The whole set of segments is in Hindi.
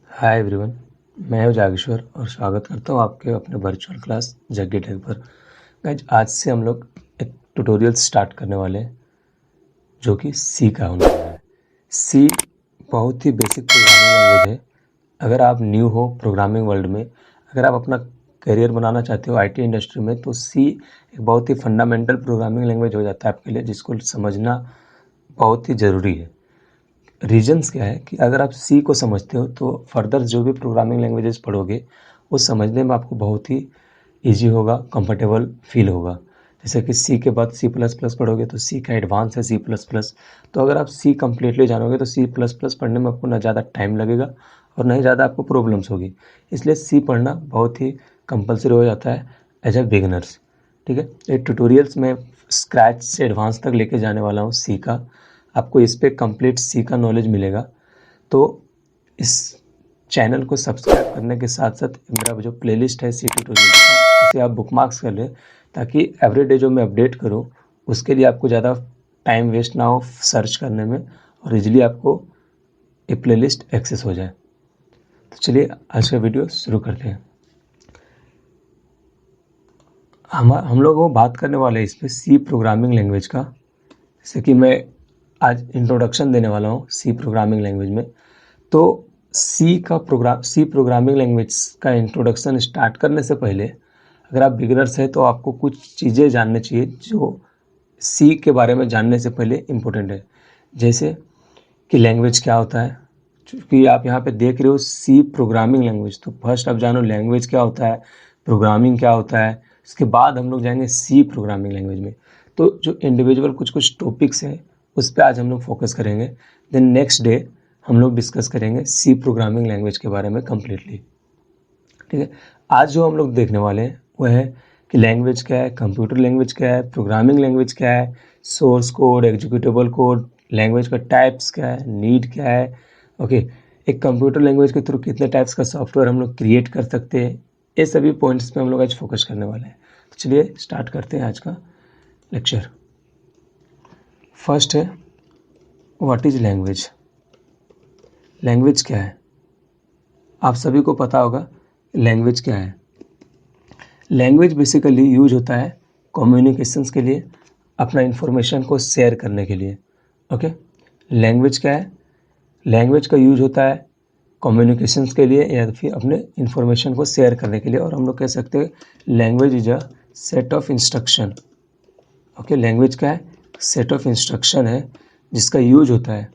हाय एवरीवन, मैं हूं जागेश्वर और स्वागत करता हूं आपके अपने वर्चुअल क्लास जग्गी टेक पर। गाइज, आज से हम लोग एक ट्यूटोरियल स्टार्ट करने वाले हैं जो कि सी का होने वाला है। सी बहुत ही बेसिक प्रोग्रामिंग लैंग्वेज है। अगर आप न्यू हो प्रोग्रामिंग वर्ल्ड में, अगर आप अपना करियर बनाना चाहते हो आईटी इंडस्ट्री में, तो सी एक बहुत ही फंडामेंटल प्रोग्रामिंग लैंग्वेज हो जाता है आपके लिए, जिसको समझना बहुत ही ज़रूरी है। रीजन्स क्या है कि अगर आप सी को समझते हो तो फर्दर जो भी प्रोग्रामिंग लैंग्वेजेस पढ़ोगे वो समझने में आपको बहुत ही इजी होगा, कंफर्टेबल फील होगा। जैसे कि सी के बाद सी प्लस प्लस पढ़ोगे तो सी का एडवांस है सी प्लस प्लस। तो अगर आप सी कम्प्लीटली जानोगे तो सी प्लस प्लस पढ़ने में आपको ना ज़्यादा टाइम लगेगा और ना ही ज़्यादा आपको प्रॉब्लम्स होगी। इसलिए सी पढ़ना बहुत ही कंपलसरी हो जाता है एज ए बिगनर्स। ठीक है, ये ट्यूटोरियल्स में स्क्रैच से एडवांस तक लेके जाने वाला हूँ सी का। आपको इस पर कंप्लीट सी का नॉलेज मिलेगा। तो इस चैनल को सब्सक्राइब करने के साथ साथ मेरा जो प्लेलिस्ट है सी ट्यूटोरियल का, उसे आप बुकमार्क्स कर लें ताकि एवरीडे जो मैं अपडेट करूं उसके लिए आपको ज़्यादा टाइम वेस्ट ना हो सर्च करने में और इजीली आपको ये प्लेलिस्ट एक्सेस हो जाए। तो चलिए आज का वीडियो शुरू करते हैं। हम लोग वो बात करने वाले हैं इस पर सी प्रोग्रामिंग लैंग्वेज का। जैसे कि मैं आज इंट्रोडक्शन देने वाला हूँ सी प्रोग्रामिंग लैंग्वेज में। तो सी प्रोग्रामिंग लैंग्वेज का इंट्रोडक्शन स्टार्ट करने से पहले अगर आप बिगिनर्स हैं तो आपको कुछ चीज़ें जाननी चाहिए जो सी के बारे में जानने से पहले इम्पोर्टेंट है। जैसे कि लैंग्वेज क्या होता है, क्योंकि आप यहाँ पे देख रहे हो सी प्रोग्रामिंग लैंग्वेज, तो फर्स्ट आप जानो लैंग्वेज क्या होता है, प्रोग्रामिंग क्या होता है। इसके बाद हम लोग जाएंगे सी प्रोग्रामिंग लैंग्वेज में। तो जो इंडिविजुअल कुछ कुछ टॉपिक्स हैं उस पर आज हम लोग फोकस करेंगे। देन नेक्स्ट डे हम लोग डिस्कस करेंगे सी प्रोग्रामिंग लैंग्वेज के बारे में कम्प्लीटली। ठीक है, आज जो हम लोग देखने वाले हैं वह है कि लैंग्वेज क्या है, कंप्यूटर लैंग्वेज क्या है, प्रोग्रामिंग लैंग्वेज क्या है, source code, executable code, language का टाइप्स क्या है, नीड क्या है। ओके, एक कंप्यूटर लैंग्वेज के थ्रू कितने टाइप्स का सॉफ्टवेयर हम लोग क्रिएट कर सकते हैं, ये सभी पॉइंट्स पे हम लोग आज फोकस करने वाले हैं। तो चलिए स्टार्ट करते हैं आज का लेक्चर। फर्स्ट है व्हाट इज लैंग्वेज। लैंग्वेज क्या है, आप सभी को पता होगा लैंग्वेज क्या है। लैंग्वेज बेसिकली यूज होता है कम्युनिकेशंस के लिए, अपना इन्फॉर्मेशन को शेयर करने के लिए। ओके, लैंग्वेज क्या है, लैंग्वेज का यूज होता है कम्युनिकेशंस के लिए या फिर अपने इन्फॉर्मेशन को शेयर करने के लिए। और हम लोग कह सकते हैं language is a set of instruction. Okay, language क्या है, सेट ऑफ इंस्ट्रक्शन है जिसका यूज होता है।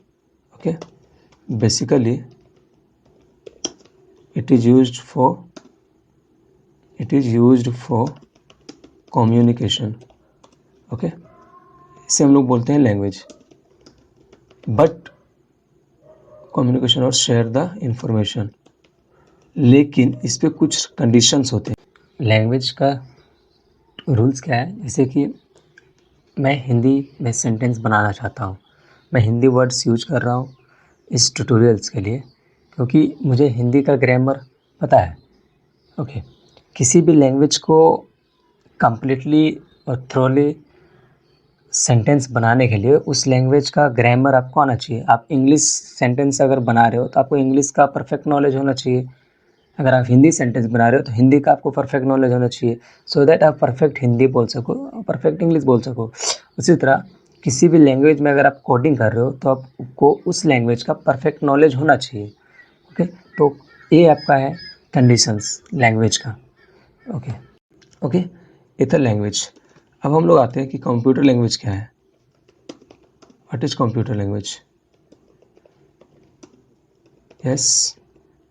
Okay, basically it is used for communication. Okay, इसे हम लोग बोलते हैं लैंग्वेज। बट कम्युनिकेशन और शेयर द इंफॉर्मेशन, लेकिन इस पे कुछ कंडीशंस होते हैं। लैंग्वेज का रूल्स क्या है, जैसे कि मैं हिंदी में सेंटेंस बनाना चाहता हूँ, मैं हिंदी वर्ड्स यूज कर रहा हूँ इस ट्यूटोरियल्स के लिए क्योंकि मुझे हिंदी का ग्रामर पता है। ओके, किसी भी लैंग्वेज को कम्प्लीटली और थ्रोली सेंटेंस बनाने के लिए उस लैंग्वेज का ग्रामर आपको आना चाहिए। आप इंग्लिश सेंटेंस अगर बना रहे हो तो आपको इंग्लिश का परफेक्ट नॉलेज होना चाहिए। अगर आप हिंदी सेंटेंस बना रहे हो तो हिंदी का आपको परफेक्ट नॉलेज होना चाहिए, सो दैट आप परफेक्ट हिंदी बोल सको, परफेक्ट इंग्लिश बोल सको। उसी तरह किसी भी लैंग्वेज में अगर आप कोडिंग कर रहे हो तो आपको उस लैंग्वेज का परफेक्ट नॉलेज होना चाहिए। ओके, तो ये आपका है कंडीशंस लैंग्वेज का। ओके ओके, ये था लैंग्वेज। अब हम लोग आते हैं कि कंप्यूटर लैंग्वेज क्या है। What is computer language? Yes,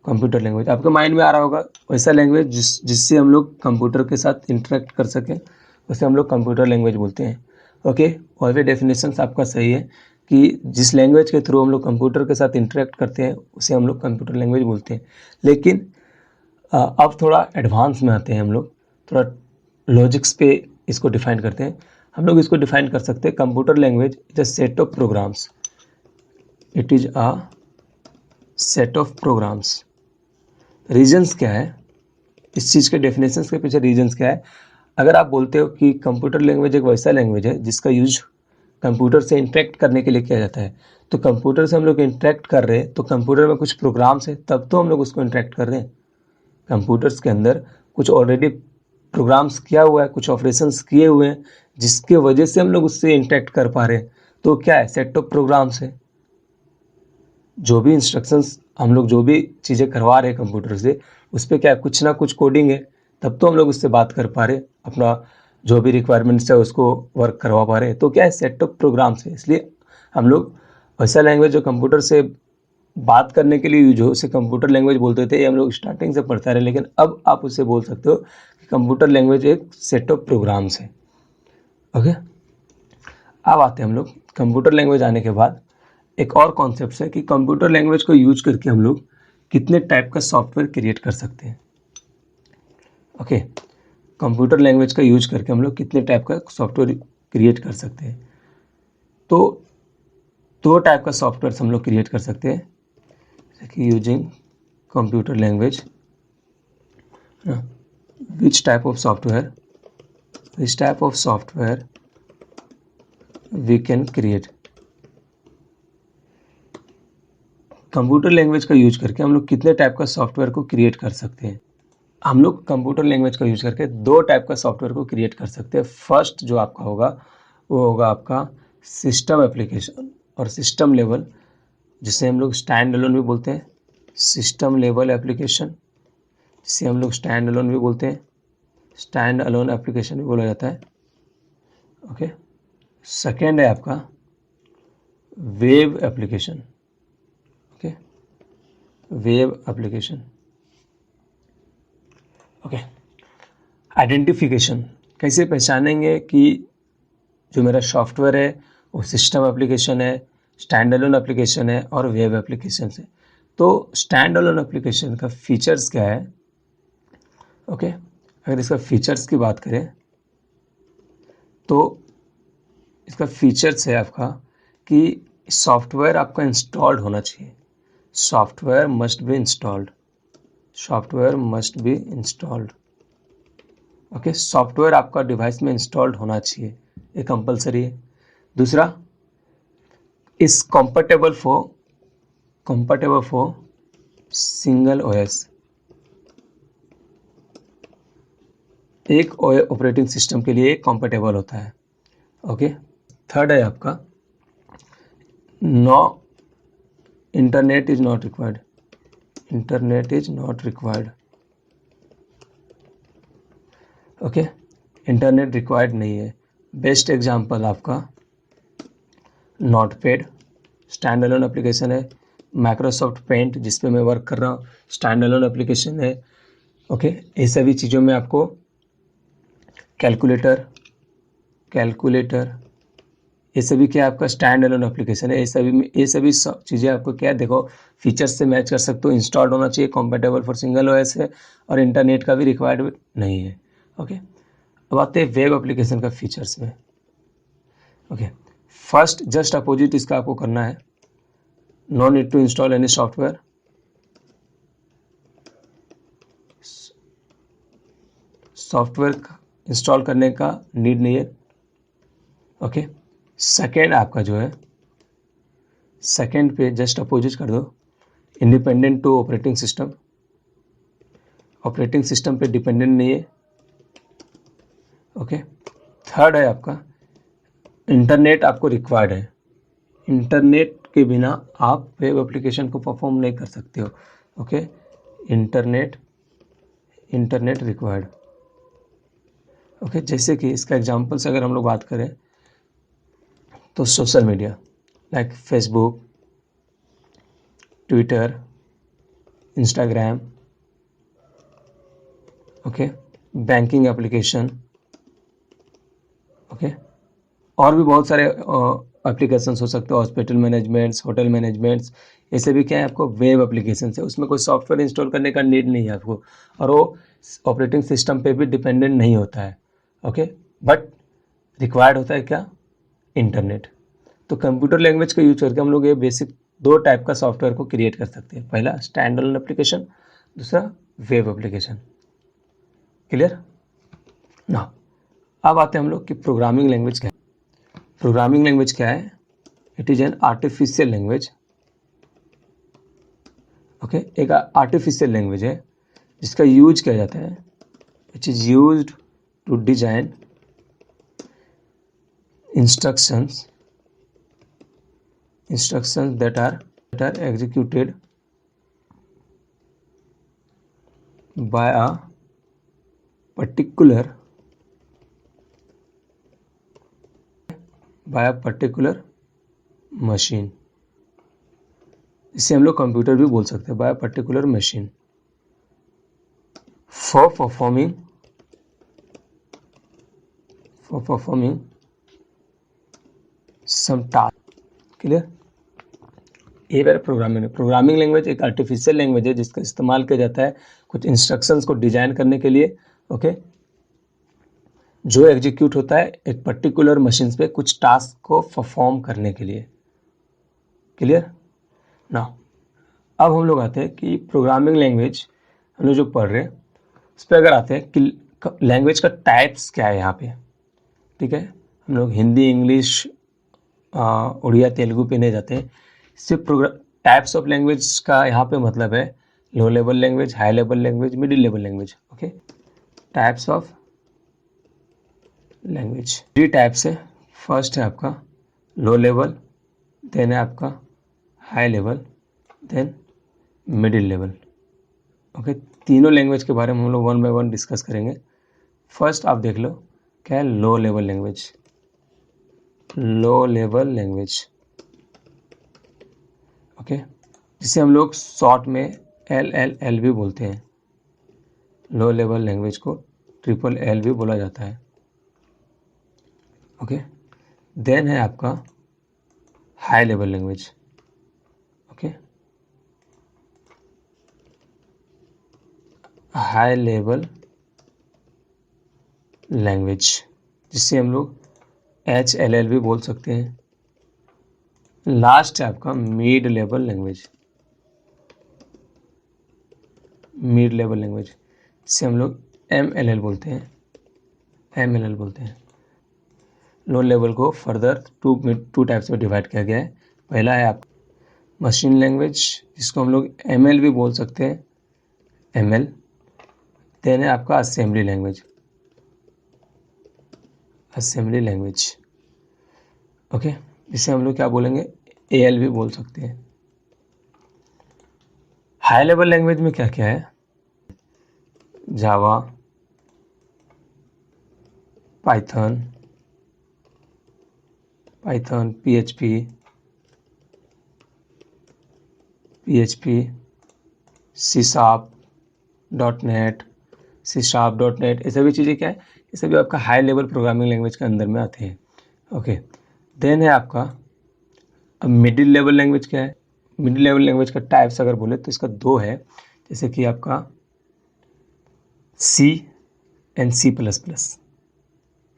computer language आपके माइंड में आ रहा होगा वैसा लैंग्वेज जिससे हम लोग कंप्यूटर के साथ इंटरेक्ट कर सकें, उसे हम लोग कंप्यूटर लैंग्वेज बोलते हैं। ओके, और भी डेफिनेशन आपका सही है कि जिस लैंग्वेज के थ्रू हम लोग कंप्यूटर के साथ इंटरेक्ट करते हैं उसे हम लोग कंप्यूटर लैंग्वेज बोलते हैं। लेकिन अब थोड़ा एडवांस में आते हैं, हम लोग थोड़ा लॉजिक्स पे इसको डिफाइन करते हैं। हम लोग इसको डिफाइन कर सकते हैं computer language is a set of programs. It is a set of programs. Reasons क्या है, इस चीज़ के डेफिनेशंस के पीछे रीजन्स क्या है। अगर आप बोलते हो कि कंप्यूटर लैंग्वेज एक वैसा लैंग्वेज है जिसका यूज कंप्यूटर से इंटरेक्ट करने के लिए किया जाता है। तो कंप्यूटर से हम लोग इंटरेक्ट कर रहे हैं तो कंप्यूटर में कुछ प्रोग्राम्स है, तब तो हम लोग उसको इंटरेक्ट कर रहे हैं। कंप्यूटर्स के अंदर कुछ ऑलरेडी प्रोग्राम्स किया हुआ है, कुछ ऑपरेशंस किए हुए हैं, जिसके वजह से हम लोग उससे इंटरेक्ट कर पा रहे हैं। तो क्या है, सेट ऑफ प्रोग्राम्स है। जो भी इंस्ट्रक्शंस हम लोग जो भी चीज़ें करवा रहे हैं कंप्यूटर से, उस पर क्या है, कुछ ना कुछ कोडिंग है, तब तो हम लोग उससे बात कर पा रहे हैं, अपना जो भी रिक्वायरमेंट्स है उसको वर्क करवा पा रहे हैं। तो क्या है, सेट ऑफ प्रोग्राम्स है। इसलिए हम लोग वैसा लैंग्वेज जो कंप्यूटर से बात करने के लिए यूज हो, उसे कंप्यूटर लैंग्वेज बोलते थे, ये हम लोग स्टार्टिंग से पढ़ते रहे, लेकिन अब आप उसे बोल सकते हो कि कंप्यूटर लैंग्वेज एक सेट ऑफ प्रोग्राम्स है। ओके, अब आते हैं हम लोग कंप्यूटर लैंग्वेज आने के बाद एक और कॉन्सेप्ट है कि कंप्यूटर लैंग्वेज को यूज करके हम लोग कितने टाइप का सॉफ्टवेयर क्रिएट कर सकते हैं। ओके, कंप्यूटर लैंग्वेज का यूज करके हम लोग कितने टाइप का सॉफ्टवेयर क्रिएट कर सकते हैं। तो दो टाइप का सॉफ्टवेयर हम लोग क्रिएट कर सकते हैं, जैसे कि using computer language, which type of software we can create। Computer language का यूज करके हम लोग कितने टाइप का सॉफ्टवेयर को क्रिएट कर सकते हैं। हम लोग कंप्यूटर लैंग्वेज का यूज करके दो टाइप का सॉफ्टवेयर को क्रिएट कर सकते हैं। फर्स्ट जो आपका होगा वो होगा आपका सिस्टम एप्लीकेशन और सिस्टम लेवल, जिसे हम लोग स्टैंड अलोन भी बोलते हैं, सिस्टम लेवल एप्लीकेशन, जिसे हम लोग स्टैंड अलोन भी बोलते हैं, स्टैंड अलोन एप्लीकेशन भी बोला जाता है। ओके, सेकेंड है आपका web application. Okay, web application. Okay, identification, कैसे पहचानेंगे कि जो मेरा सॉफ्टवेयर है वो सिस्टम एप्लीकेशन है, स्टैंड अलोन एप्लीकेशन है और वेब एप्लीकेशन है। तो स्टैंड अलोन एप्लीकेशन का फीचर्स क्या है। ओके, अगर इसका फीचर्स की बात करें तो इसका फीचर्स है आपका कि सॉफ्टवेयर आपका इंस्टॉल्ड होना चाहिए। Software must be installed, software must be installed. Okay, software आपका डिवाइस में इंस्टॉल्ड होना चाहिए, ये कंपलसरी है। दूसरा, is comfortable for single OS, एक ऑपरेटिंग सिस्टम के लिए कंफर्टेबल होता है। ओके, थर्ड है आपका no internet is not required, internet is not required. Okay, internet required नहीं है। बेस्ट एग्जांपल आपका नोटपैड, स्टैंड अलोन एप्लीकेशन है। माइक्रोसॉफ्ट पेंट, जिस पे मैं वर्क कर रहा हूँ, स्टैंड अलोन एप्लीकेशन है। ओके, ये सभी चीज़ों में आपको कैलकुलेटर, ये सभी क्या आपका स्टैंड अलोन एप्लीकेशन है। ये सभी चीज़ें आपको क्या देखो फीचर्स से मैच कर सकते हो। इंस्टॉल्ड होना चाहिए, कॉम्पेटेबल फॉर सिंगल ओएस है और इंटरनेट का भी रिक्वायर्ड नहीं है। ओके, अब आते हैं वेब एप्लीकेशन का फीचर्स में। ओके, फर्स्ट जस्ट अपोजिट इसका आपको करना है, no need to install any software, software install करने का नीड नहीं है। ओके, सेकेंड आपका जो है, सेकेंड पे जस्ट अपोजिट कर दो, independent to operating system, operating system पे डिपेंडेंट नहीं है। ओके, थर्ड है आपका इंटरनेट आपको रिक्वायर्ड है, इंटरनेट के बिना आप वेब एप्लीकेशन को परफॉर्म नहीं कर सकते हो। Okay, internet required. ओके, जैसे कि इसका एग्जांपल से अगर हम लोग बात करें तो social media like Facebook, Twitter, Instagram, okay, banking application, okay, और भी बहुत सारे एप्लीकेशंस हो सकते हैं, हॉस्पिटल मैनेजमेंट्स, होटल मैनेजमेंट्स, ऐसे भी क्या है आपको वेब एप्लीकेशन है। उसमें कोई सॉफ्टवेयर इंस्टॉल करने का नीड नहीं है आपको, और वो ऑपरेटिंग सिस्टम पे भी डिपेंडेंट नहीं होता है। ओके, बट रिक्वायर्ड होता है क्या, इंटरनेट। तो कंप्यूटर लैंग्वेज का यूज करके हम लोग ये बेसिक दो टाइप का सॉफ्टवेयर को क्रिएट कर सकते हैं, पहला स्टैंड अलोन एप्लीकेशन, दूसरा वेब एप्लीकेशन। क्लियर ना। अब आते हैं हम लोग कि प्रोग्रामिंग लैंग्वेज क्या है। प्रोग्रामिंग लैंग्वेज क्या है? It is an artificial language. Okay, एक आर्टिफिशियल लैंग्वेज है जिसका यूज किया जाता है, which is used to design instructions that are executed by a particular machine. इसे हम लोग कंप्यूटर भी बोल सकते हैं, by a particular machine, for performing some task. Clear? ये मेरा प्रोग्रामिंग लैंग्वेज एक आर्टिफिशियल लैंग्वेज है जिसका इस्तेमाल किया जाता है कुछ इंस्ट्रक्शंस को डिजाइन करने के लिए। ओके, जो एग्जीक्यूट होता है एक पर्टिकुलर मशीन पे कुछ टास्क को परफॉर्म करने के लिए। क्लियर? ना, अब हम लोग आते हैं कि प्रोग्रामिंग लैंग्वेज हम लोग जो पढ़ रहे हैं उस पर अगर आते हैं कि लैंग्वेज का टाइप्स क्या है यहाँ पे। ठीक है, हम लोग हिंदी, इंग्लिश, उड़िया, तेलुगु पे नहीं जाते हैं। सिर्फ टाइप्स ऑफ लैंग्वेज का यहाँ पे मतलब है low level language, high level language, middle level language. Okay, types of language 3 types है। फर्स्ट है आपका लो लेवल, देन है आपका high level, then middle level. Okay, तीनों लैंग्वेज के बारे में हम लोग 1 बाय 1 डिस्कस करेंगे। फर्स्ट आप देख लो क्या है, लो लेवल लैंग्वेज। लो लेवल लैंग्वेज, ओके, जिसे हम लोग शॉर्ट में LLL भी बोलते हैं। लो लेवल लैंग्वेज को LLL भी बोला जाता है। ओके, देन है आपका high level language. Okay, high level language जिसे हम लोग HLL भी बोल सकते हैं। लास्ट है आपका mid level language. Mid level language जिसे हम लोग MLL बोलते हैं। MLL बोलते हैं। लो लेवल को फर्दर टू टाइप्स में डिवाइड किया गया है। पहला है आप मशीन लैंग्वेज जिसको हम लोग ML भी बोल सकते हैं, ML। देन है आपका assembly language, assembly language. Okay, जिसे हम लोग क्या बोलेंगे, AL भी बोल सकते हैं। हाई लेवल लैंग्वेज में क्या क्या है, जावा, पाइथन, PHP, C#, .NET, ये सभी चीज़ें क्या है, ये सभी आपका हाई लेवल प्रोग्रामिंग लैंग्वेज के अंदर में आते हैं। ओके, देन है आपका अब मिडिल लेवल लैंग्वेज क्या है। मिडिल लेवल लैंग्वेज का टाइप्स अगर बोले तो इसका 2 है, जैसे कि आपका C and C++।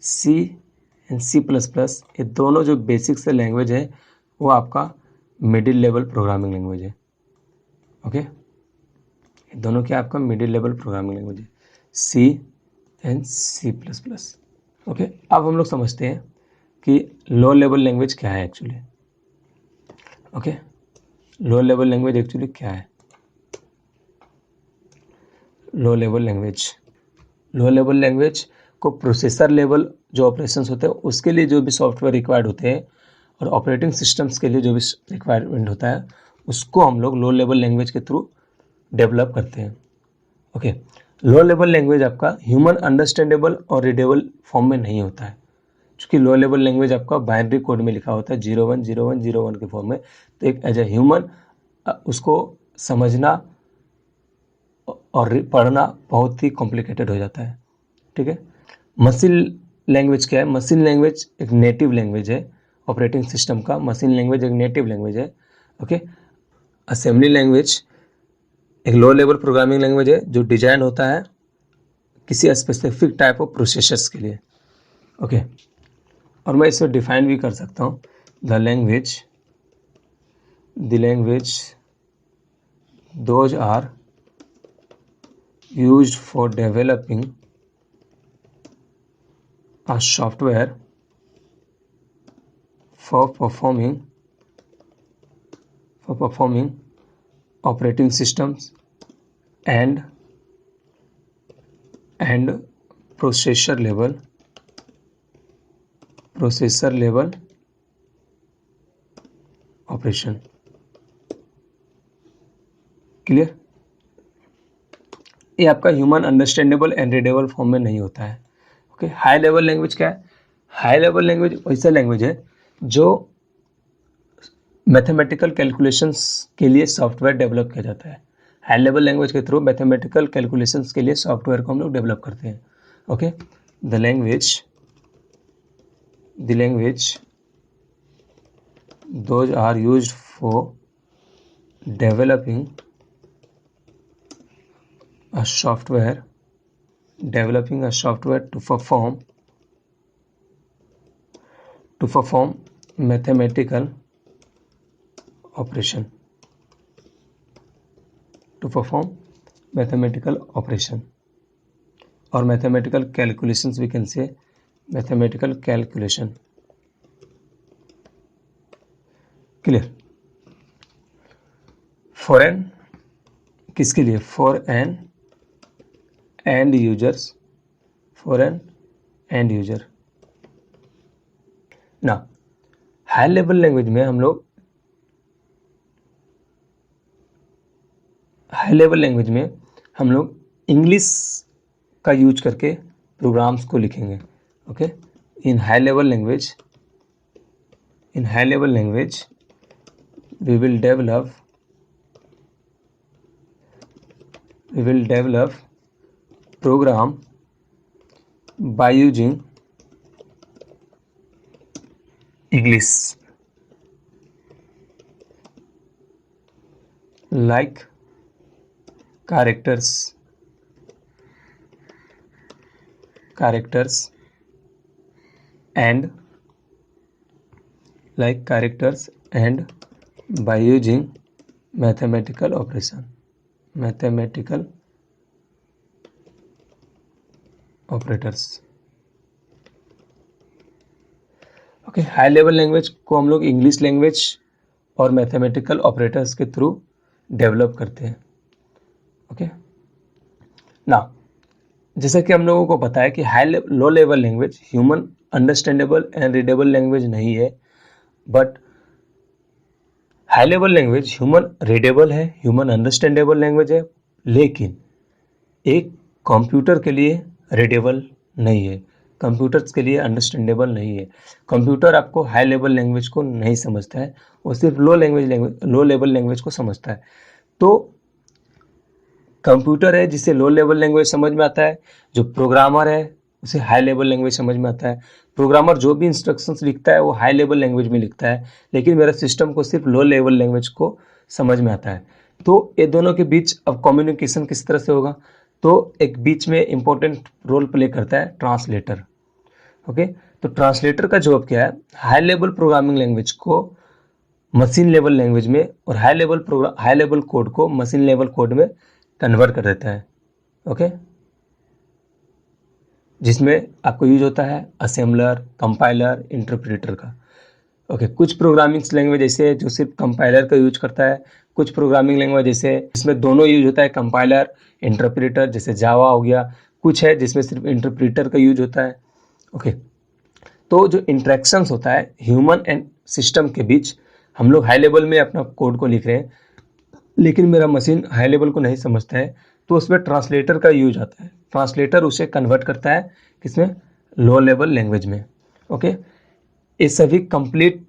C and C++, ये दोनों जो बेसिक से लैंग्वेज है वो आपका मिडिल लेवल प्रोग्रामिंग लैंग्वेज है। ओके, ये दोनों क्या आपका मिडिल लेवल प्रोग्रामिंग लैंग्वेज है, C एंड C++। ओके, अब हम लोग समझते हैं कि लो लेवल लैंग्वेज क्या है एक्चुअली। ओके, लो लेवल लैंग्वेज एक्चुअली क्या है। लो लेवल लैंग्वेज को प्रोसेसर लेवल जो ऑपरेशंस होते हैं उसके लिए जो भी सॉफ्टवेयर रिक्वायर्ड होते हैं और ऑपरेटिंग सिस्टम्स के लिए जो भी रिक्वायरमेंट होता है उसको हम लोग लो लेवल लैंग्वेज के थ्रू डेवलप करते हैं। ओके, लो लेवल लैंग्वेज आपका ह्यूमन अंडरस्टैंडेबल और रीडेबल फॉर्म में नहीं होता है, क्योंकि लो लेवल लैंग्वेज आपका बाइनरी कोड में लिखा होता है 010101 के फॉर्म में। तो एक एज ए ह्यूमन उसको समझना और पढ़ना बहुत ही कॉम्प्लिकेटेड हो जाता है। ठीक है, मशीन लैंग्वेज क्या है, मशीन लैंग्वेज एक नेटिव लैंग्वेज है ऑपरेटिंग सिस्टम का। मशीन लैंग्वेज एक नेटिव लैंग्वेज है। ओके, असेंबली लैंग्वेज एक लो लेवल प्रोग्रामिंग लैंग्वेज है जो डिजाइन होता है किसी स्पेसिफिक टाइप ऑफ प्रोसेसर्स के लिए। ओके, और मैं इसे डिफाइन भी कर सकता हूँ, the language those are used for developing a software for performing operating systems and processor level operation. Clear? ये आपका human understandable and readable form में नहीं होता है. ओके, हाई लेवल लैंग्वेज क्या है? हाई लेवल लैंग्वेज वैसा लैंग्वेज है जो मैथमेटिकल कैलकुलेशंस के लिए सॉफ्टवेयर डेवलप किया जाता है. हाई लेवल लैंग्वेज के थ्रू मैथमेटिकल कैलकुलेशंस के लिए सॉफ्टवेयर को हम लोग डेवलप करते हैं. Okay, the language those are used for developing a software to perform mathematical operation, or mathematical calculations. We can say mathematical calculation. Clear? For an किसके लिए? फॉर एन एंड यूजर्स, ना. हाई लेवल लैंग्वेज में हम लोग इंग्लिश का यूज करके प्रोग्राम्स को लिखेंगे. Okay, in high level language we will develop program by using English, like characters and by using mathematical operators. Okay, high level language को हम लोग इंग्लिश लैंग्वेज और मैथमेटिकल ऑपरेटर्स के थ्रू डेवलप करते हैं. ओके, ना जैसा कि हम लोगों को पता है कि लो level language human understandable and readable language नहीं है, but high level language human readable है, ह्यूमन अंडरस्टैंडेबल लैंग्वेज है, लेकिन एक कंप्यूटर के लिए रीडेबल नहीं है, कंप्यूटर्स के लिए अंडरस्टैंडेबल नहीं है. कंप्यूटर आपको हाई लेवल लैंग्वेज को नहीं समझता है, वो सिर्फ लो लेवल लैंग्वेज को समझता है. तो कंप्यूटर है जिसे लो लेवल लैंग्वेज समझ में आता है, जो प्रोग्रामर है उसे हाई लेवल लैंग्वेज समझ में आता है. प्रोग्रामर जो भी इंस्ट्रक्शंस लिखता है वो हाई लेवल लैंग्वेज में लिखता है, लेकिन मेरा सिस्टम को सिर्फ लो लेवल लैंग्वेज को समझ में आता है. तो ये दोनों के बीच अब कम्युनिकेशन किस तरह से होगा? तो एक बीच में इंपॉर्टेंट रोल प्ले करता है ट्रांसलेटर. ओके, तो ट्रांसलेटर का जॉब क्या है? हाई लेवल प्रोग्रामिंग लैंग्वेज को मशीन लेवल लैंग्वेज में और हाई लेवल कोड को मशीन लेवल कोड में कन्वर्ट कर देता है. ओके, जिसमें आपको यूज होता है असेंबलर, कंपाइलर, इंटरप्रेटर का. ओके, कुछ प्रोग्रामिंग लैंग्वेज ऐसे है जो सिर्फ कंपाइलर का यूज करता है, कुछ प्रोग्रामिंग लैंग्वेज जैसे इसमें दोनों यूज होता है, कंपाइलर, इंटरप्रेटर, जैसे जावा हो गया. कुछ है जिसमें सिर्फ इंटरप्रेटर का यूज होता है. ओके, तो जो इंटरेक्शंस होता है ह्यूमन एंड सिस्टम के बीच, हम लोग हाई लेवल में अपना कोड को लिख रहे हैं, लेकिन मेरा मशीन हाई लेवल को नहीं समझता है, तो उसमें ट्रांसलेटर का यूज आता है. ट्रांसलेटर उसे कन्वर्ट करता है किसमें? लो लेवल लैंग्वेज में. ओके, ये सभी कंप्लीट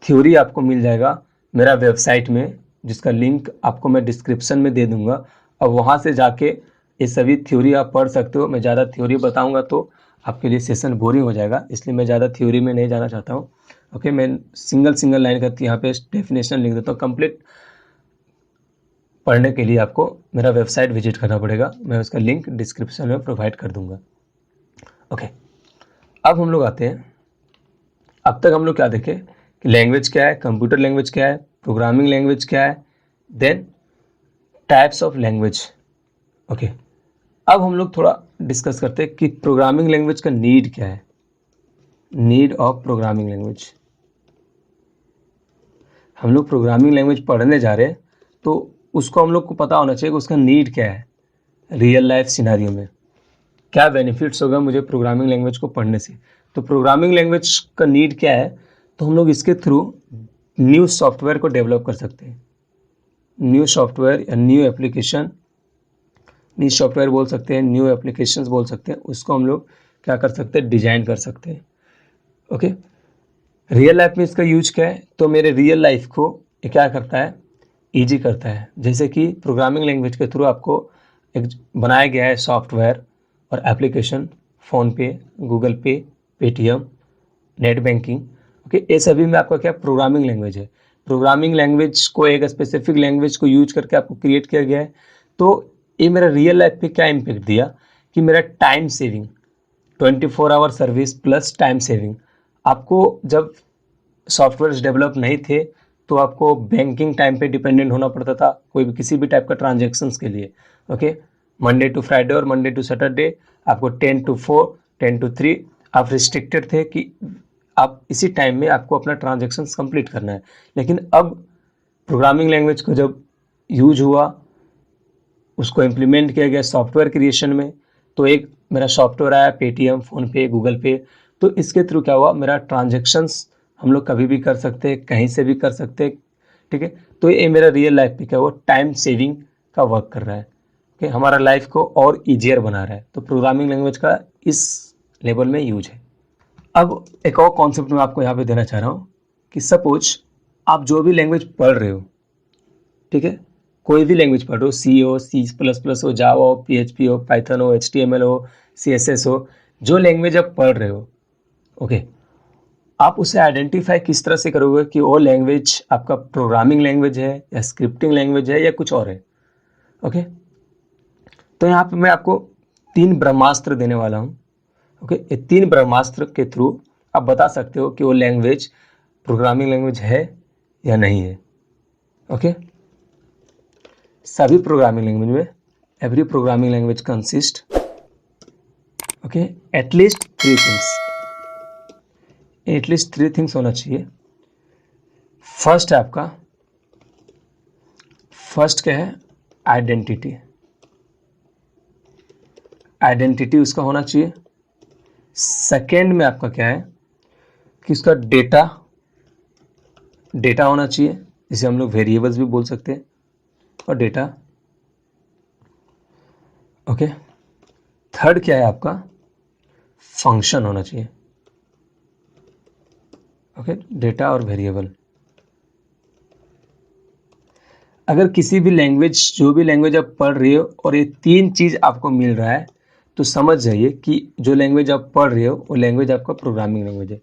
थ्योरी आपको मिल जाएगा मेरा वेबसाइट में, जिसका लिंक आपको मैं डिस्क्रिप्शन में दे दूंगा. अब वहाँ से जाके ये सभी थ्योरी आप पढ़ सकते हो. मैं ज़्यादा थ्योरी बताऊंगा तो आपके लिए सेशन बोरिंग हो जाएगा, इसलिए मैं ज़्यादा थ्योरी में नहीं जाना चाहता हूँ. ओके, मैं सिंगल लाइन का यहाँ पे डेफिनेशन लिख देता हूँ. कंप्लीट पढ़ने के लिए आपको मेरा वेबसाइट विजिट करना पड़ेगा, मैं उसका लिंक डिस्क्रिप्शन में प्रोवाइड कर दूंगा. ओके, अब हम लोग आते हैं, अब तक हम लोग क्या देखे कि लैंग्वेज क्या है, कंप्यूटर लैंग्वेज क्या है, प्रोग्रामिंग लैंग्वेज क्या है, then types of language. Okay, अब हम लोग थोड़ा डिस्कस करते हैं कि प्रोग्रामिंग लैंग्वेज का नीड क्या है. Need of programming language. हम लोग प्रोग्रामिंग लैंग्वेज पढ़ने जा रहे हैं तो उसको हम लोग को पता होना चाहिए कि उसका नीड क्या है रियल लाइफ सिनेरियो में, क्या बेनिफिट्स होगा मुझे प्रोग्रामिंग लैंग्वेज को पढ़ने से। तो प्रोग्रामिंग लैंग्वेज का नीड क्या है, तो हम लोग इसके थ्रू न्यू सॉफ्टवेयर को डेवलप कर सकते हैं, न्यू सॉफ्टवेयर या न्यू एप्लीकेशन, न्यू सॉफ्टवेयर बोल सकते हैं, न्यू एप्लीकेशंस बोल सकते हैं, उसको हम लोग क्या कर सकते हैं, डिजाइन कर सकते हैं। ओके, रियल लाइफ में इसका यूज क्या है, तो मेरे रियल लाइफ को ये क्या करता है, ईजी करता है। जैसे कि प्रोग्रामिंग लैंग्वेज के थ्रू आपको एक बनाया गया है सॉफ्टवेयर और एप्लीकेशन, फ़ोनपे, गूगल पे, पेटीएम, नेट बैंकिंग। ओके, ये सभी में आपका क्या प्रोग्रामिंग लैंग्वेज है। प्रोग्रामिंग लैंग्वेज को एक स्पेसिफिक लैंग्वेज को यूज करके आपको क्रिएट किया गया है। तो ये मेरा रियल लाइफ पे क्या इम्पेक्ट दिया कि मेरा time saving, 24 hour service plus time saving. आपको जब सॉफ्टवेयर डेवलप नहीं थे तो आपको बैंकिंग टाइम पे डिपेंडेंट होना पड़ता था कोई भी किसी भी टाइप का ट्रांजेक्शन्स के लिए। ओके, मंडे टू फ्राइडे और मंडे टू सैटरडे आपको 10 to 4, 10 to 3 आप रिस्ट्रिक्टेड थे कि आप इसी टाइम में आपको अपना ट्रांजेक्शन्स कंप्लीट करना है। लेकिन अब प्रोग्रामिंग लैंग्वेज को जब यूज हुआ, उसको इम्प्लीमेंट किया गया सॉफ्टवेयर क्रिएशन में, तो एक मेरा सॉफ्टवेयर आया पेटीएम, फ़ोनपे, गूगल पे। तो इसके थ्रू क्या हुआ, मेरा ट्रांजेक्शन्स हम लोग कभी भी कर सकते हैं, कहीं से भी कर सकते हैं। ठीक है, तो ये मेरा रियल लाइफ पे क्या हुआ, टाइम सेविंग का वर्क कर रहा है। ओके, हमारा लाइफ को और ईजियर बना रहा है। तो प्रोग्रामिंग लैंग्वेज का इस लेवल में यूज है। अब एक और कॉन्सेप्ट मैं आपको यहाँ पे देना चाह रहा हूँ कि सपोज आप जो भी लैंग्वेज पढ़ रहे हो, ठीक है, कोई भी लैंग्वेज पढ़ रहे हो, सी हो, C++ हो, जावा हो, PHP हो, पाइथन हो, HTML हो, CSS हो, जो लैंग्वेज आप पढ़ रहे हो, ओके, आप उसे आइडेंटिफाई किस तरह से करोगे कि वो लैंग्वेज आपका प्रोग्रामिंग लैंग्वेज है या स्क्रिप्टिंग लैंग्वेज है या कुछ और है। ओके, तो यहाँ पे मैं आपको 3 ब्रह्मास्त्र देने वाला हूँ। ओके, ये 3 ब्रह्मास्त्र के थ्रू आप बता सकते हो कि वो लैंग्वेज प्रोग्रामिंग लैंग्वेज है या नहीं है। ओके, सभी प्रोग्रामिंग लैंग्वेज में, every programming language consist, okay, at least 3 things, at least 3 things होना चाहिए। फर्स्ट है आपका, फर्स्ट क्या है, आइडेंटिटी, आइडेंटिटी उसका होना चाहिए। सेकेंड में आपका क्या है कि उसका डेटा, डेटा होना चाहिए, जिसे हम लोग वेरिएबल्स भी बोल सकते हैं, और डेटा। ओके, थर्ड क्या है आपका, फंक्शन होना चाहिए। ओके, डेटा और वेरिएबल। अगर किसी भी लैंग्वेज, जो भी लैंग्वेज आप पढ़ रहे हो और ये 3 चीज़ आपको मिल रहा है, तो समझ जाइए कि जो लैंग्वेज आप पढ़ रहे हो वो लैंग्वेज आपका प्रोग्रामिंग लैंग्वेज है।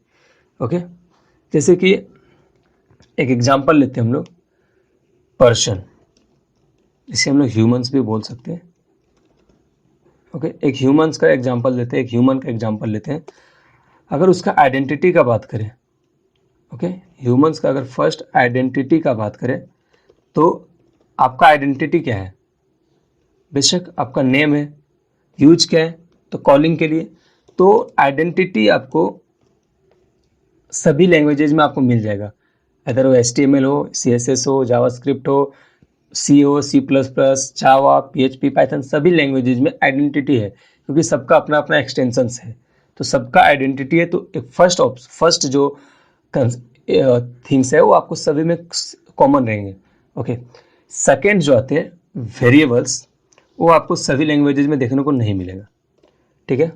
ओके, जैसे कि एक एग्जांपल लेते हैं हम लोग, पर्सन, जिसे हम लोग ह्यूमंस भी बोल सकते हैं। ओके, एक ह्यूमंस का एग्जांपल लेते हैं, एक ह्यूमन का एग्जांपल लेते हैं। अगर उसका आइडेंटिटी का बात करें, ओके, ह्यूमंस का अगर फर्स्ट आइडेंटिटी का बात करें, तो आपका आइडेंटिटी क्या है, बेशक आपका नेम है, यूज क्या है, तो कॉलिंग के लिए। तो आइडेंटिटी आपको सभी लैंग्वेजेज में आपको मिल जाएगा, अगर वो HTML हो, CSS हो, जावास्क्रिप्ट हो, C हो, C++, जावा, PHP, पाइथन, सभी लैंग्वेजेज में आइडेंटिटी है, क्योंकि सबका अपना अपना एक्सटेंशंस है। तो सबका आइडेंटिटी है, तो एक फर्स्ट जो थिंग्स है वो आपको सभी में कॉमन रहेंगे। ओके, सेकेंड जो आते हैं वेरिएबल्स, वो आपको सभी लैंग्वेजेज में देखने को नहीं मिलेगा। ठीक है,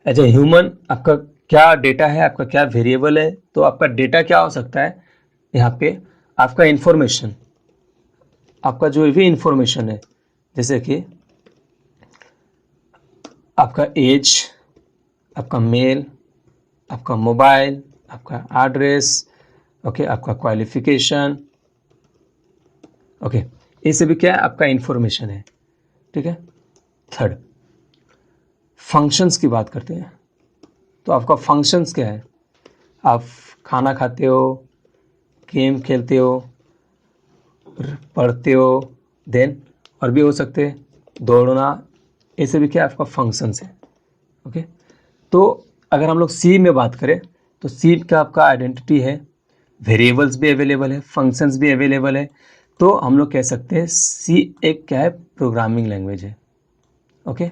एज ए ह्यूमन आपका क्या डेटा है, आपका क्या वेरिएबल है, तो आपका डेटा क्या हो सकता है, यहाँ पे आपका इंफॉर्मेशन, आपका जो भी इंफॉर्मेशन है, जैसे कि आपका एज, आपका मेल, आपका मोबाइल, आपका एड्रेस, ओके, आपका क्वालिफिकेशन, ओके, ये सभी क्या है, आपका इंफॉर्मेशन है। ठीक है, थर्ड फंक्शंस की बात करते हैं, तो आपका फंक्शंस क्या है, आप खाना खाते हो, गेम खेलते हो, पढ़ते हो, देन और भी हो सकते हैं, दौड़ना, ये सभी क्या आपका फंक्शंस है। ओके, तो अगर हम लोग सी में बात करें, तो सी का आपका आइडेंटिटी है वेरिएबल्स भी अवेलेबल है, फंक्शंस भी अवेलेबल है। तो हम लोग कह सकते हैं सी एक क्या है, प्रोग्रामिंग लैंग्वेज है। ओके,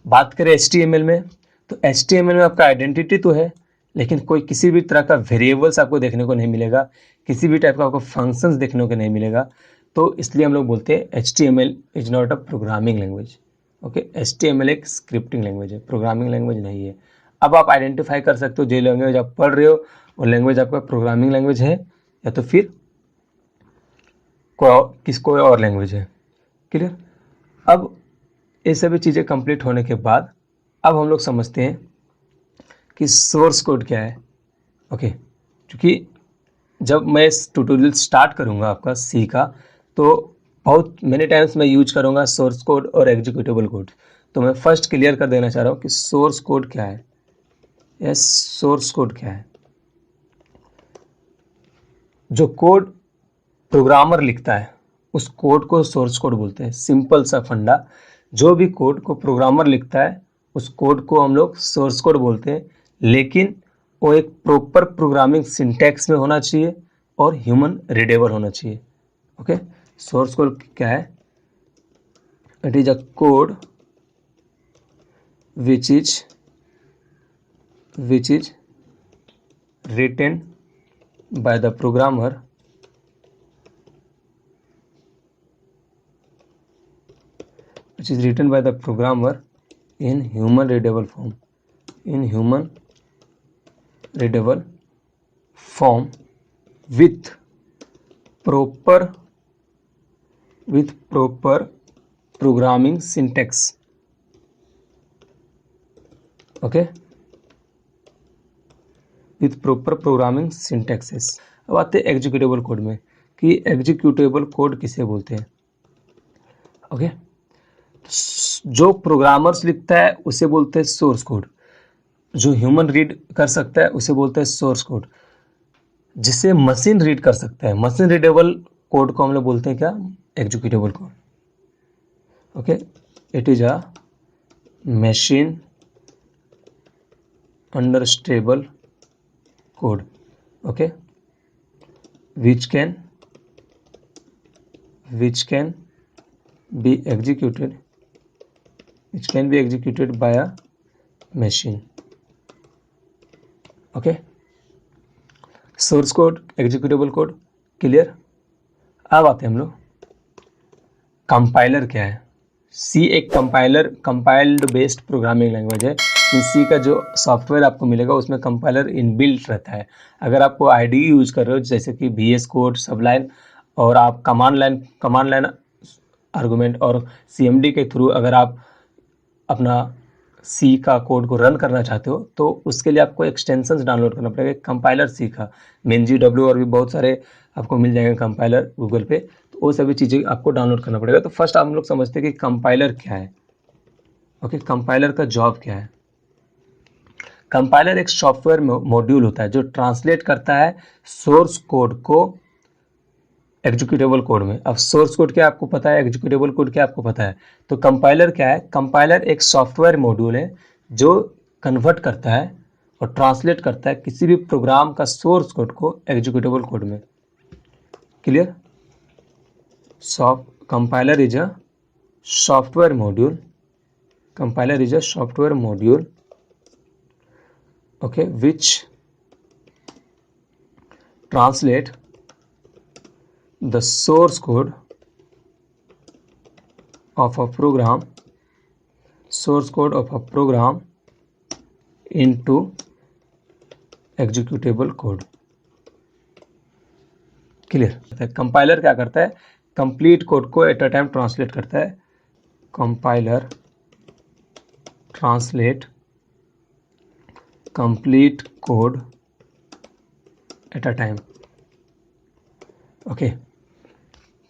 बात करें HTML में, तो HTML में आपका आइडेंटिटी तो है, लेकिन कोई किसी भी तरह का वेरिएबल्स आपको देखने को नहीं मिलेगा, किसी भी टाइप का आपको फंक्शंस देखने को नहीं मिलेगा। तो इसलिए हम लोग बोलते हैं HTML is not a programming language. Okay, HTML एक स्क्रिप्टिंग लैंग्वेज है, प्रोग्रामिंग लैंग्वेज नहीं है। अब आप आइडेंटिफाई कर सकते हो जो लैंग्वेज आप पढ़ रहे हो वो लैंग्वेज आपका प्रोग्रामिंग लैंग्वेज है या तो फिर कोई और लैंग्वेज है। क्लियर? अब ये सभी चीज़ें कंप्लीट होने के बाद अब हम लोग समझते हैं कि सोर्स कोड क्या है। ओके, क्योंकि जब मैं इस ट्यूटोरियल स्टार्ट करूंगा आपका सी का, तो बहुत मेनी टाइम्स मैं यूज करूंगा सोर्स कोड और एग्जीक्यूटेबल कोड। तो मैं फर्स्ट क्लियर कर देना चाह रहा हूँ कि सोर्स कोड क्या है। यस, सोर्स कोड क्या है? जो कोड प्रोग्रामर लिखता है उस कोड को सोर्स कोड बोलते हैं। सिंपल सा फंडा, जो भी कोड को प्रोग्रामर लिखता है उस कोड को हम लोग सोर्स कोड बोलते हैं, लेकिन वो एक प्रॉपर प्रोग्रामिंग सिंटैक्स में होना चाहिए और ह्यूमन रीडेबल होना चाहिए। ओके, सोर्स कोड क्या है? It is a code which is written by the programmer in human readable form with proper programming syntax. Okay, with proper programming syntaxes. अब आते हैं एग्जीक्यूटेबल कोड में कि एग्जीक्यूटेबल कोड किसे बोलते हैं। ओके, जो प्रोग्रामर्स लिखता है उसे बोलते हैं सोर्स कोड, जो ह्यूमन रीड कर सकता है उसे बोलते हैं सोर्स कोड, जिसे मशीन रीड कर सकता है, मशीन रीडेबल कोड को हम लोग बोलते हैं क्या, executable code. Okay, it is a machine understandable code, okay, which can be executed by a machine. Okay, source code, executable code, clear? अब आते हैं हम लोग कंपाइलर क्या है। सी एक कंपाइल्ड बेस्ड प्रोग्रामिंग लैंग्वेज है। सी का जो सॉफ्टवेयर आपको मिलेगा उसमें कंपाइलर इनबिल्ट रहता है। अगर आपको आईडीई यूज कर रहे हो जैसे कि VS कोड, सबलाइन, और आप कमांड लाइन आर्गुमेंट और CMD के थ्रू अगर आप अपना सी का कोड को रन करना चाहते हो तो उसके लिए आपको एक्सटेंशंस डाउनलोड करना पड़ेगा। कंपाइलर सी का MinGW और भी बहुत सारे आपको मिल जाएंगे कंपाइलर गूगल पे, तो वो सभी चीज़ें आपको डाउनलोड करना पड़ेगा। तो फर्स्ट हम लोग समझते हैं कि कंपाइलर क्या है। ओके, कंपाइलर का जॉब क्या है? कंपाइलर एक सॉफ्टवेयर मॉड्यूल होता है जो ट्रांसलेट करता है सोर्स कोड को एग्जीक्यूटेबल कोड में। अब सोर्स कोड क्या आपको पता है, एग्जीक्यूटेबल कोड क्या आपको पता है, तो कंपाइलर क्या है? कंपाइलर एक सॉफ्टवेयर मॉड्यूल है जो कन्वर्ट करता है और ट्रांसलेट करता है किसी भी प्रोग्राम का सोर्स कोड को एग्जीक्यूटेबल कोड में। Clear? Compiler is a software module, okay, which translate the source code of a program into executable code. Clear? Compiler क्या करता है? कंप्लीट कोड को एट अ टाइम ट्रांसलेट करता है। Compiler translate complete code at a time. Okay,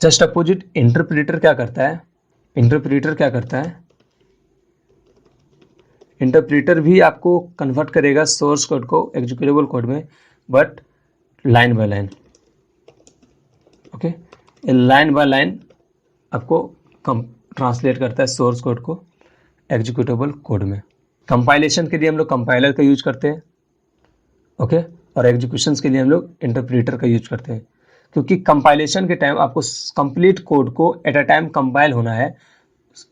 just opposite interpreter क्या करता है? इंटरप्रेटर भी आपको कन्वर्ट करेगा सोर्स कोड को एग्जीक्यूटेबल कोड में, but line by line. Okay, line by line आपको ट्रांसलेट करता है सोर्स कोड को एग्जीक्यूटेबल कोड में। कंपाइलेशन के लिए हम लोग कंपाइलर का यूज करते हैं। ओके, और एग्जीक्यूशंस के लिए हम लोग इंटरप्रेटर का यूज करते हैं, क्योंकि कंपाइलेशन के टाइम आपको कंप्लीट कोड को एट अ टाइम कंपाइल होना है,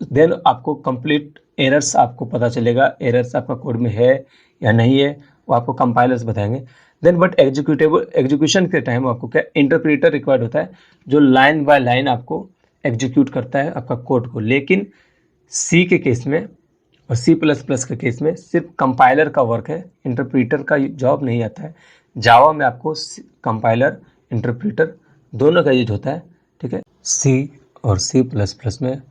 देन आपको कंप्लीट एरर्स आपको पता चलेगा, एरर्स आपका कोड में है या नहीं है, वो आपको कंपाइलर्स बताएंगे। देन बट एग्जीक्यूशन के टाइम आपको क्या इंटरप्रेटर रिक्वायर्ड होता है, जो लाइन बाय लाइन आपको एग्जीक्यूट करता है आपका कोड को। लेकिन सी के केस में और C++ के केस में सिर्फ कंपाइलर का वर्क है, इंटरप्रेटर का जॉब नहीं आता है। जावा में आपको कंपाइलर इंटरप्रेटर दोनों का यूज होता है, ठीक है। C और C++ में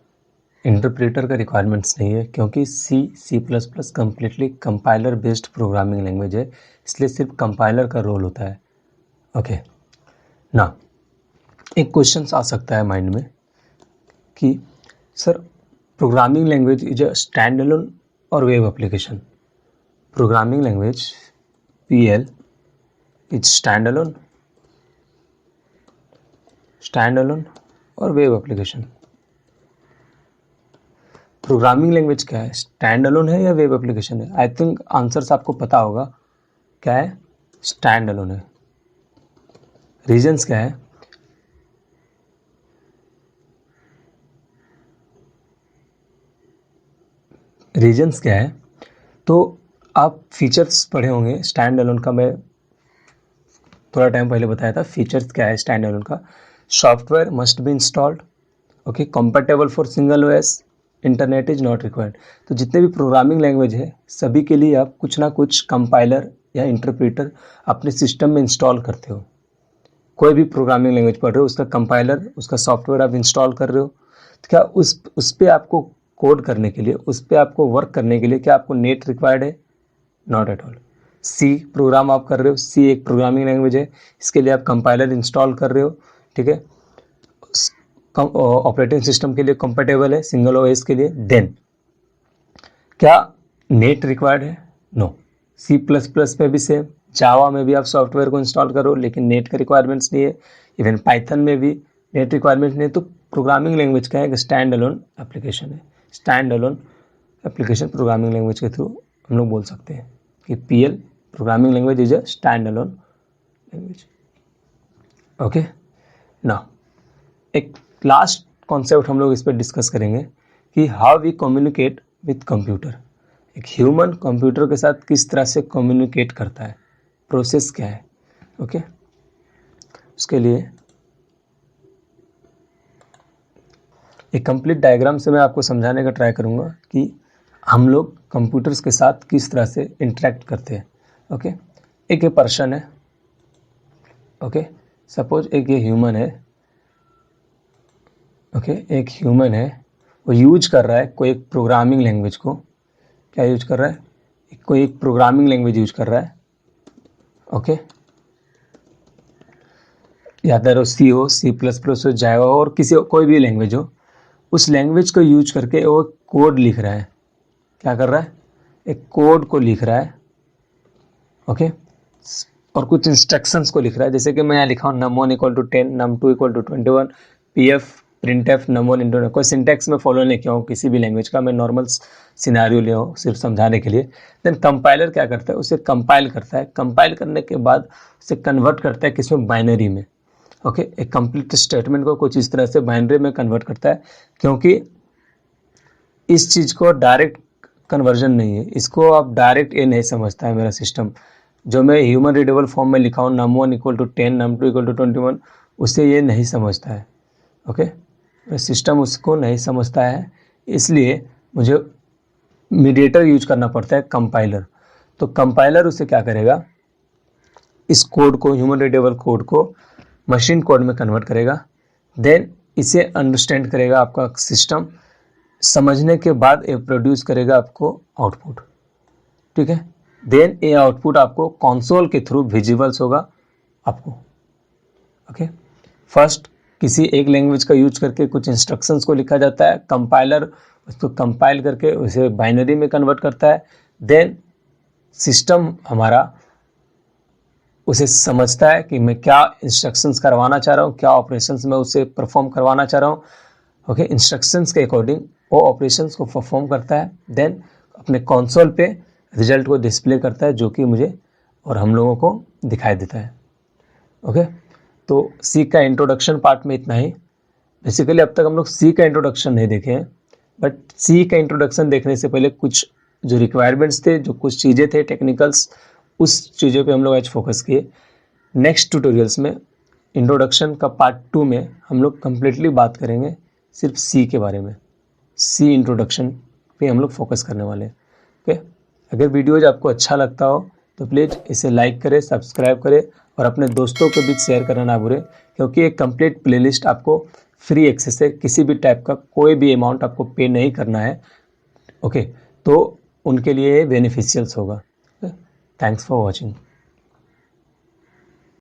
इंटरप्रेटर का रिक्वायरमेंट्स नहीं है, क्योंकि C++ completely compiler based programming language है, इसलिए सिर्फ कंपाइलर का रोल होता है। ओके ना, एक क्वेश्चन आ सकता है माइंड में कि sir programming language is a stand alone और web application. Programming language PL is stand alone और वेब एप्लीकेशन। प्रोग्रामिंग लैंग्वेज क्या है, स्टैंड अलोन है या वेब एप्लीकेशन है? आई थिंक आंसर्स आपको पता होगा, क्या है, स्टैंड अलोन है। रीजंस क्या है? रीजंस क्या है? तो आप फीचर्स पढ़े होंगे स्टैंड अलोन का, मैं थोड़ा टाइम पहले बताया था फीचर्स क्या है स्टैंड अलोन का। Software must be installed, okay, compatible for single OS, internet is not required. तो जितने भी प्रोग्रामिंग लैंग्वेज है सभी के लिए आप कुछ ना कुछ कंपाइलर या इंटरप्रेटर अपने सिस्टम में इंस्टॉल करते हो। कोई भी प्रोग्रामिंग लैंग्वेज पढ़ रहे हो, उसका कंपाइलर, उसका सॉफ्टवेयर आप इंस्टॉल कर रहे हो, तो क्या उस पर आपको कोड करने के लिए, उस पर आपको वर्क करने के लिए क्या आपको नेट रिक्वायर्ड है? Not at all. C program आप कर रहे हो, सी एक प्रोग्रामिंग लैंग्वेज है, इसके लिए आप कंपाइलर इंस्टॉल कर रहे हो, ठीक है, ऑपरेटिंग सिस्टम के लिए कंपेटेबल है सिंगल OS के लिए। देन क्या नेट रिक्वायर्ड है? नो। C++ में भी सेम, जावा में भी आप सॉफ्टवेयर को इंस्टॉल करो लेकिन नेट का रिक्वायरमेंट्स नहीं है, इवन पाइथन में भी नेट रिक्वायरमेंट नहीं है। तो प्रोग्रामिंग लैंग्वेज का है, स्टैंड अलोन एप्लीकेशन है। Stand alone application programming language के थ्रू हम लोग बोल सकते हैं कि PL programming language is a stand alone language. Okay ना, एक लास्ट कॉन्सेप्ट हम लोग इस पर डिस्कस करेंगे कि how we communicate with computer. एक ह्यूमन कंप्यूटर के साथ किस तरह से कम्युनिकेट करता है, प्रोसेस क्या है। ओके, उसके लिए एक कंप्लीट डायग्राम से मैं आपको समझाने का ट्राई करूँगा कि हम लोग कंप्यूटर्स के साथ किस तरह से इंटरेक्ट करते हैं। ओके, एक ये पर्सन है, ओके, सपोज एक ये ह्यूमन है, ओके, एक ह्यूमन है, वो यूज कर रहा है कोई एक प्रोग्रामिंग लैंग्वेज को। क्या यूज कर रहा है? कोई एक प्रोग्रामिंग लैंग्वेज यूज कर रहा है, ओके, या तो C हो, C++ हो, जावा हो, और कोई भी लैंग्वेज हो, उस लैंग्वेज को यूज करके वो कोड लिख रहा है। क्या कर रहा है? एक कोड को लिख रहा है, ओके, और कुछ इंस्ट्रक्शंस को लिख रहा है। जैसे कि मैं यहाँ लिखा हूँ num1 = 10, num2 = 21, pf printf num1 × कोई सिंटेक्स में फॉलो नहीं किया हूँ किसी भी लैंग्वेज का, मैं नॉर्मल सिनेरियो लिया हूँ सिर्फ समझाने के लिए। देन कंपाइलर क्या करता है? उसे कंपाइल करता है, कंपाइल करने के बाद उसे कन्वर्ट करता है किसमें? बाइनरी में। ओके, एक कंप्लीट स्टेटमेंट को कुछ इस तरह से बाइनरी में कन्वर्ट करता है, क्योंकि इस चीज़ को डायरेक्ट कन्वर्जन नहीं है, इसको आप डायरेक्ट ये नहीं समझता है मेरा सिस्टम। जो मैं ह्यूमन रीडेबल फॉर्म में लिखा हूँ num1 = 10, num2 = 21, उसे ये नहीं समझता है। ओके, सिस्टम उसको नहीं समझता है, इसलिए मुझे मीडिएटर यूज करना पड़ता है, कंपाइलर। तो कंपाइलर उसे क्या करेगा? इस कोड को, ह्यूमन रीडेबल कोड को मशीन कोड में कन्वर्ट करेगा, देन इसे अंडरस्टैंड करेगा आपका सिस्टम, समझने के बाद ये प्रोड्यूस करेगा आपको आउटपुट, ठीक है। देन ये आउटपुट आपको कंसोल के थ्रू विजिबल्स होगा आपको। ओके, फर्स्ट किसी एक लैंग्वेज का यूज करके कुछ इंस्ट्रक्शंस को लिखा जाता है, कंपाइलर उसको कंपाइल करके उसे बाइनरी में कन्वर्ट करता है, देन सिस्टम हमारा उसे समझता है कि मैं क्या इंस्ट्रक्शंस करवाना चाह रहा हूँ, क्या ऑपरेशंस मैं उसे परफॉर्म करवाना चाह रहा हूँ। ओके, इंस्ट्रक्शंस के अकॉर्डिंग वो ऑपरेशंस को परफॉर्म करता है, देन अपने कंसोल पे रिजल्ट को डिस्प्ले करता है, जो कि मुझे और हम लोगों को दिखाई देता है। ओके, तो सी का इंट्रोडक्शन पार्ट में इतना ही। बेसिकली अब तक हम लोग सी का इंट्रोडक्शन नहीं देखे हैं, बट सी का इंट्रोडक्शन देखने से पहले कुछ जो रिक्वायरमेंट्स थे, जो कुछ चीज़ें थे टेक्निकल्स, उस चीज़ों पे हम लोग आज फोकस किए। नेक्स्ट ट्यूटोरियल्स में इंट्रोडक्शन का पार्ट 2 में हम लोग कम्प्लीटली बात करेंगे सिर्फ सी के बारे में। सी इंट्रोडक्शन पे हम लोग फोकस करने वाले हैं। ओके, अगर वीडियोज आपको अच्छा लगता हो तो प्लीज़ इसे लाइक करें, सब्सक्राइब करें और अपने दोस्तों के बीच शेयर करना ना भूलें, क्योंकि एक कंप्लीट प्लेलिस्ट आपको फ्री एक्सेस है। किसी भी टाइप का कोई भी अमाउंट आपको पे नहीं करना है। ओके, तो उनके लिए बेनिफिशियल्स होगा। Thanks for watching.